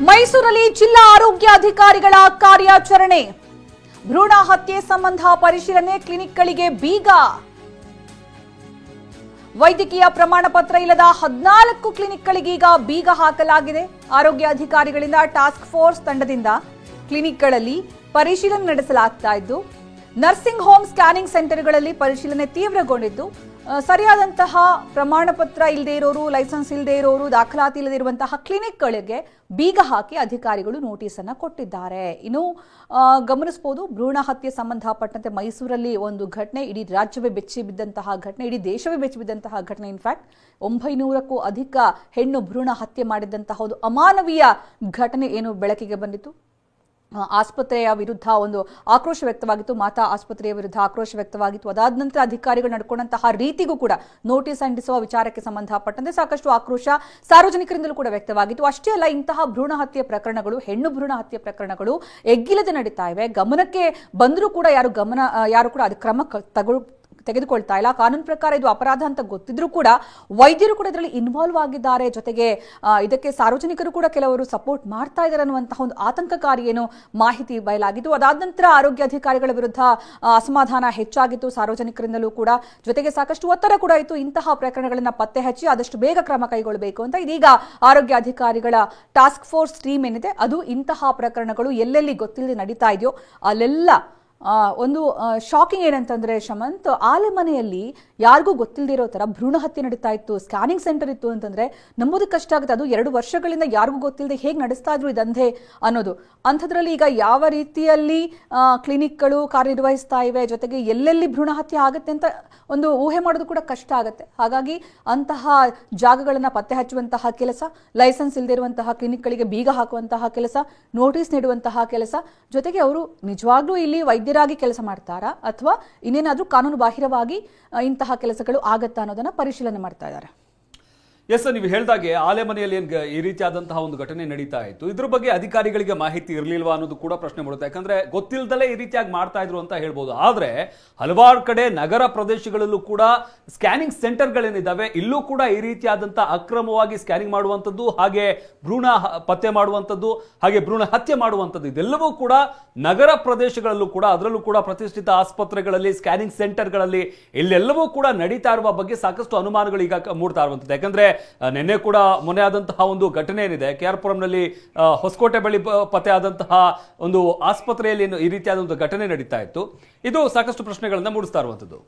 ಮೈಸೂರಲ್ಲಿ ಜಿಲ್ಲಾ ಆರೋಗ್ಯ ಅಧಿಕಾರಿಗಳ ಕಾರ್ಯಾಚರಣೆ. ಭ್ರೂಣ ಹತ್ಯೆ ಸಂಬಂಧ ಪರಿಶೀಲನೆ, ಕ್ಲಿನಿಕ್ಗಳಿಗೆ ಬೀಗ. ವೈದ್ಯಕೀಯ ಪ್ರಮಾಣ ಪತ್ರ ಇಲ್ಲದ 14 ಕ್ಲಿನಿಕ್ಗಳಿಗೀಗ ಬೀಗ ಹಾಕಲಾಗಿದೆ. ಆರೋಗ್ಯ ಅಧಿಕಾರಿಗಳಿಂದ ಟಾಸ್ಕ್ ಫೋರ್ಸ್ ತಂಡದಿಂದ ಕ್ಲಿನಿಕ್ಗಳಲ್ಲಿ ಪರಿಶೀಲನೆ ನಡೆಸಲಾಗ್ತಾ ಇದ್ದು, ನರ್ಸಿಂಗ್ ಹೋಮ್, ಸ್ಕ್ಯಾನಿಂಗ್ ಸೆಂಟರ್ಗಳಲ್ಲಿ ಪರಿಶೀಲನೆ ತೀವ್ರಗೊಂಡಿದ್ದು, ಸರಿಯಾದಂತಹ ಪ್ರಮಾಣ ಪತ್ರ ಇಲ್ಲದೆ ಇರೋರು, ಲೈಸೆನ್ಸ್ ಇಲ್ಲದೆ ಇರೋರು, ದಾಖಲಾತಿ ಇಲ್ಲದೆ ಇರುವಂತಹ ಕ್ಲಿನಿಕ್ಗಳಿಗೆ ಬೀಗ ಹಾಕಿ ಅಧಿಕಾರಿಗಳು ನೋಟಿಸ್ ಅನ್ನು ಕೊಟ್ಟಿದ್ದಾರೆ. ಇನ್ನು ಗಮನಿಸಬಹುದು, ಭ್ರೂಣ ಹತ್ಯೆ ಸಂಬಂಧಪಟ್ಟಂತೆ ಮೈಸೂರಲ್ಲಿ ಒಂದು ಘಟನೆ, ಇಡೀ ರಾಜ್ಯವೇ ಬೆಚ್ಚಿ ಬಿದ್ದಂತಹ ಘಟನೆ, ಇಡೀ ದೇಶವೇ ಬೆಚ್ಚಿ ಬಿದ್ದಂತಹ ಘಟನೆ. ಇನ್ಫ್ಯಾಕ್ಟ್ 900ಕ್ಕೂ ಅಧಿಕ ಹೆಣ್ಣು ಭ್ರೂಣ ಹತ್ಯೆ ಮಾಡಿದಂತಹ ಒಂದು ಅಮಾನವೀಯ ಘಟನೆ ಏನು ಬೆಳಕಿಗೆ ಬಂದಿತ್ತು. ಆಸ್ಪತ್ರೆಯ ವಿರುದ್ಧ ಒಂದು ಆಕ್ರೋಶ ವ್ಯಕ್ತವಾಗಿತ್ತು, ಮಾತಾ ಆಸ್ಪತ್ರೆಯ ವಿರುದ್ಧ ಆಕ್ರೋಶ ವ್ಯಕ್ತವಾಗಿತ್ತು. ಅದಾದ ನಂತರ ಅಧಿಕಾರಿಗಳು ನಡ್ಕೊಂಡಂತಹ ರೀತಿಗೂ ಕೂಡ ನೋಟಿಸ್ ಅಂಟಿಸುವ ವಿಚಾರಕ್ಕೆ ಸಂಬಂಧಪಟ್ಟಂತೆ ಸಾಕಷ್ಟು ಆಕ್ರೋಶ ಸಾರ್ವಜನಿಕರಿಂದಲೂ ಕೂಡ ವ್ಯಕ್ತವಾಗಿತ್ತು. ಅಷ್ಟೇ ಅಲ್ಲ, ಇಂತಹ ಭ್ರೂಣ ಹತ್ಯೆ ಪ್ರಕರಣಗಳು, ಹೆಣ್ಣು ಭ್ರೂಣ ಹತ್ಯೆ ಪ್ರಕರಣಗಳು ಎಗ್ಗಿಲ್ಲದೆ ನಡೀತಾ ಇವೆ. ಗಮನಕ್ಕೆ ಬಂದರೂ ಕೂಡ ಯಾರು ಕೂಡ ಅದು ಕ್ರಮ ತೆಗೆದುಕೊಳ್ತಾ ಇಲ್ಲ. ಕಾನೂನು ಪ್ರಕಾರ ಇದು ಅಪರಾಧ ಅಂತ ಗೊತ್ತಿದ್ರೂ ಕೂಡ ವೈದ್ಯರು ಕೂಡ ಇದರಲ್ಲಿ ಇನ್ವಾಲ್ವ್ ಆಗಿದ್ದಾರೆ. ಜೊತೆಗೆ ಇದಕ್ಕೆ ಸಾರ್ವಜನಿಕರು ಕೂಡ ಕೆಲವರು ಸಪೋರ್ಟ್ ಮಾಡ್ತಾ ಇದ್ದಾರೆ ಅನ್ನುವಂತಹ ಒಂದು ಆತಂಕಕಾರಿ ಏನು ಮಾಹಿತಿ ಬಯಲಾಗಿತ್ತು. ಅದಾದ ನಂತರ ಆರೋಗ್ಯ ಅಧಿಕಾರಿಗಳ ವಿರುದ್ಧ ಅಸಮಾಧಾನ ಹೆಚ್ಚಾಗಿತ್ತು ಸಾರ್ವಜನಿಕರಿಂದಲೂ ಕೂಡ. ಜೊತೆಗೆ ಸಾಕಷ್ಟು ಒತ್ತಡ ಕೂಡ ಇತ್ತು, ಇಂತಹ ಪ್ರಕರಣಗಳನ್ನ ಪತ್ತೆ ಹಚ್ಚಿ ಆದಷ್ಟು ಬೇಗ ಕ್ರಮ ಕೈಗೊಳ್ಳಬೇಕು ಅಂತ. ಇದೀಗ ಆರೋಗ್ಯ ಅಧಿಕಾರಿಗಳ ಟಾಸ್ಕ್ ಫೋರ್ಸ್ ಟೀಮ್ ಏನಿದೆ, ಅದು ಇಂತಹ ಪ್ರಕರಣಗಳು ಎಲ್ಲೆಲ್ಲಿ ಗೊತ್ತಿಲ್ಲದೆ ನಡೀತಾ ಇದೆಯೋ ಅಲ್ಲೆಲ್ಲ ಒಂದು ಶಾಕಿಂಗ್ ಏನಂತಂದ್ರೆ, ಶಮಂತ್, ಆಲೆಮನೆಯಲ್ಲಿ ಯಾರಿಗೂ ಗೊತ್ತಿಲ್ಲದಿರೋ ತರ ಭ್ರೂಣ ಹತ್ಯೆ ನಡೀತಾ ಇತ್ತು, ಸ್ಕ್ಯಾನಿಂಗ್ ಸೆಂಟರ್ ಇತ್ತು ಅಂತಂದ್ರೆ ನಂಬೋದಕ್ಕೆ ಕಷ್ಟ ಆಗುತ್ತೆ. ಅದು 2 ವರ್ಷಗಳಿಂದ ಯಾರಿಗೂ ಗೊತ್ತಿಲ್ಲದೆ ಹೇಗೆ ನಡೆಸ್ತಾ ಇದ್ರು ಇದಂಧೆ ಅನ್ನೋದು. ಅಂಥದ್ರಲ್ಲಿ ಈಗ ಯಾವ ರೀತಿಯಲ್ಲಿ ಕ್ಲಿನಿಕ್ಗಳು ಕಾರ್ಯನಿರ್ವಹಿಸ್ತಾ ಇವೆ, ಜೊತೆಗೆ ಎಲ್ಲೆಲ್ಲಿ ಭ್ರೂಣ ಹತ್ಯೆ ಆಗುತ್ತೆ ಅಂತ ಒಂದು ಊಹೆ ಮಾಡೋದು ಕೂಡ ಕಷ್ಟ ಆಗುತ್ತೆ. ಹಾಗಾಗಿ ಅಂತಹ ಜಾಗಗಳನ್ನ ಪತ್ತೆ ಹಚ್ಚುವಂತಹ ಕೆಲಸ, ಲೈಸೆನ್ಸ್ ಇಲ್ಲದೆ ಇರುವಂತಹ ಕ್ಲಿನಿಕ್ಗಳಿಗೆ ಬೀಗ ಹಾಕುವಂತಹ ಕೆಲಸ, ನೋಟಿಸ್ ನೀಡುವಂತಹ ಕೆಲಸ, ಜೊತೆಗೆ ಅವರು ನಿಜವಾಗ್ಲೂ ಇಲ್ಲಿ ವೈದ್ಯರಾಗಿ ಕೆಲಸ ಮಾಡ್ತಾರಾ ಅಥವಾ ಇನ್ನೇನಾದ್ರೂ ಕಾನೂನು ಬಾಹಿರವಾಗಿ ಇಂತಹ ಕೆಲಸಗಳು ಆಗತ್ತಾ ಅನ್ನೋದನ್ನ ಪರಿಶೀಲನೆ ಮಾಡ್ತಾ ಇದ್ದಾರೆ. ಎಸ್, ನೀವು ಹೇಳಿದಾಗೆ ಆಲೆಮನೆಯಲ್ಲಿ ಈ ರೀತಿಯಾದಂತಹ ಒಂದು ಘಟನೆ ನಡೀತಾ ಇತ್ತು. ಇದ್ರ ಬಗ್ಗೆ ಅಧಿಕಾರಿಗಳಿಗೆ ಮಾಹಿತಿ ಇರಲಿಲ್ವಾ ಅನ್ನೋದು ಕೂಡ ಪ್ರಶ್ನೆ ಮಾಡುತ್ತೆ. ಯಾಕಂದ್ರೆ ಗೊತ್ತಿಲ್ಲದಲೇ ಈ ರೀತಿಯಾಗಿ ಮಾಡ್ತಾ ಇದ್ರು ಅಂತ ಹೇಳ್ಬೋದು. ಆದ್ರೆ ಹಲವಾರು ಕಡೆ ನಗರ ಪ್ರದೇಶಗಳಲ್ಲೂ ಕೂಡ ಸ್ಕ್ಯಾನಿಂಗ್ ಸೆಂಟರ್ಗಳೇನಿದ್ದಾವೆ, ಇಲ್ಲೂ ಕೂಡ ಈ ರೀತಿಯಾದಂತಹ ಅಕ್ರಮವಾಗಿ ಸ್ಕ್ಯಾನಿಂಗ್ ಮಾಡುವಂಥದ್ದು, ಹಾಗೆ ಭ್ರೂಣ ಪತ್ತೆ ಮಾಡುವಂಥದ್ದು, ಹಾಗೆ ಭ್ರೂಣ ಹತ್ಯೆ ಮಾಡುವಂಥದ್ದು, ಇದೆಲ್ಲವೂ ಕೂಡ ನಗರ ಪ್ರದೇಶಗಳಲ್ಲೂ ಕೂಡ, ಅದರಲ್ಲೂ ಕೂಡ ಪ್ರತಿಷ್ಠಿತ ಆಸ್ಪತ್ರೆಗಳಲ್ಲಿ, ಸ್ಕ್ಯಾನಿಂಗ್ ಸೆಂಟರ್ಗಳಲ್ಲಿ ಇಲ್ಲೆಲ್ಲವೂ ಕೂಡ ನಡೀತಾ ಇರುವ ಬಗ್ಗೆ ಸಾಕಷ್ಟು ಅನುಮಾನಗಳು ಈಗ ಮೂಡ್ತಾ ಇರುವಂಥದ್ದು. ಯಾಕಂದ್ರೆ ನಿನ್ನೆ ಕೂಡ ಮೊನ್ನೆ ಆದಂತಹ ಒಂದು ಘಟನೆ ಏನಿದೆ, ಕೆಆರ್ಪುರಂನಲ್ಲಿ ಹೊಸಕೋಟೆ ಬಳಿ ಪತ್ತೆ ಆದಂತಹ ಒಂದು ಆಸ್ಪತ್ರೆಯಲ್ಲಿ ಈ ರೀತಿಯಾದ ಒಂದು ಘಟನೆ ನಡೀತಾ ಇತ್ತು. ಇದು ಸಾಕಷ್ಟು ಪ್ರಶ್ನೆಗಳನ್ನ ಮೂಡಿಸ್ತಾ ಇರುವಂಥದ್ದು.